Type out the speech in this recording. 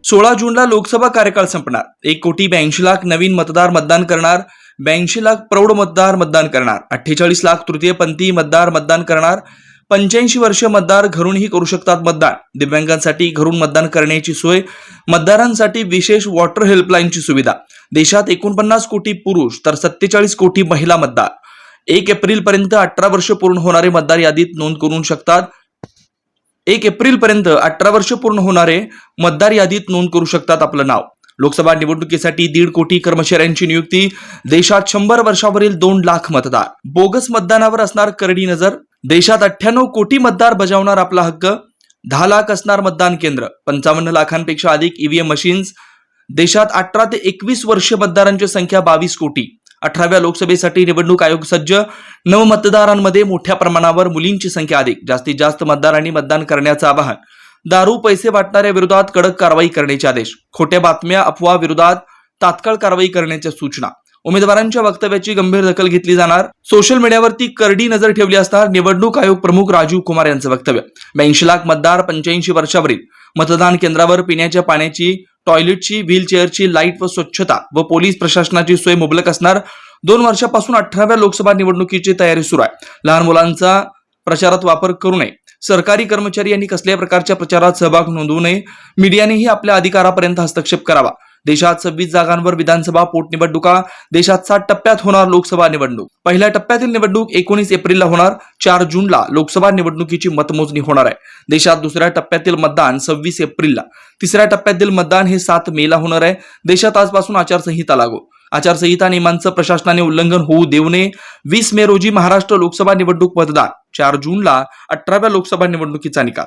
16 जूनला लोकसभा कार्यकाळ संपणार. 1,82,00,000 नवीन मतदार मतदान करणार. 82,00,000 प्रौढ मतदार मतदान करणार. 48,00,000 तृतीयपंथी मतदार मतदान करणार. 85 वर्ष मतदार घरूनही करू शकतात मतदान. दिव्यांगांसाठी घरून मतदान करण्याची सोय. मतदारांसाठी विशेष वॉटर हेल्पलाईनची सुविधा. देशात 49 कोटी पुरुष तर 47 कोटी महिला मतदार. 1 एप्रिल पर्यंत 18 वर्ष पूर्ण होणारे मतदार यादीत नोंद करू शकतात. 1 एप्रिल पर्यंत 18 वर्ष पूर्ण होणारे मतदार यादीत नोंद करू शकतात आपलं नाव. लोकसभा निवडणुकीसाठी 1.5 कोटी कर्मचाऱ्यांची नियुक्ती. देशात 100 वर्षावरील 2 लाख मतदार. बोगस मतदानावर असणार करडी नजर. देशात 98 कोटी मतदार बजावणार आपला हक्क. 10 लाख असणार मतदान केंद्र. 55 लाखांपेक्षा अधिक ईव्हीएम मशीन्स. देशात 18 ते 21 वर्ष मतदारांची संख्या 22 कोटी. 18व्या लोकसभेसाठी निवडणूक आयोग सज्ज. नवमतदारांमध्ये मोठ्या प्रमाणावर मुलींची संख्या अधिक. जास्तीत जास्त मतदारांनी मतदान करण्याचं आवाहन. दारू पैसे वाटणाऱ्या विरोधात कडक कारवाई करण्याचे आदेश. खोट्या बातम्या अफवा विरोधात तात्काळ कारवाई करण्याच्या सूचना. उमेदवारांच्या वक्तव्याची गंभीर दखल घेतली जाणार. सोशल मीडियावरती करडी नजर ठेवली असणार. निवडणूक आयोग प्रमुख राजीव कुमार यांचं वक्तव्य. 82,00,000 मतदार 85 वर्षावरील. मतदान केंद्रावर पिण्याच्या पाण्याची, टॉयलेटची, व्हीलचेअरची, लाईट व स्वच्छता व पोलीस प्रशासनाची सोय मुबलक असणार. 2 वर्षापासून 18व्या लोकसभा निवडणुकीची तयारी सुरू आहे. लहान मुलांचा प्रचारात वापर करू नये. सरकारी कर्मचारी यांनी कसल्याही प्रकारच्या प्रचारात सहभाग नोंदवू नये. मीडियानेही आपल्या अधिकारापर्यंत हस्तक्षेप करावा. देशात 26 जागांवर विधानसभा पोटनिवडणुका. देशात 7 टप्प्यात होणार लोकसभा निवडणूक. पहिल्या टप्प्यातील निवडणूक 19 एप्रिलला होणार. 4 जूनला लोकसभा निवडणुकीची मतमोजणी होणार आहे. देशात दुसऱ्या टप्प्यातील मतदान 26 एप्रिलला. तिसऱ्या टप्प्यातील मतदान हे 7 मेला होणार आहे. देशात आजपासून आचारसंहिता लागू. आचारसंहिता नियमांचं प्रशासनाने उल्लंघन होऊ देऊ नये. 20 मे रोजी महाराष्ट्र लोकसभा निवडणूक मतदान. 4 जूनला 18व्या लोकसभा निवडणुकीचा निकाल.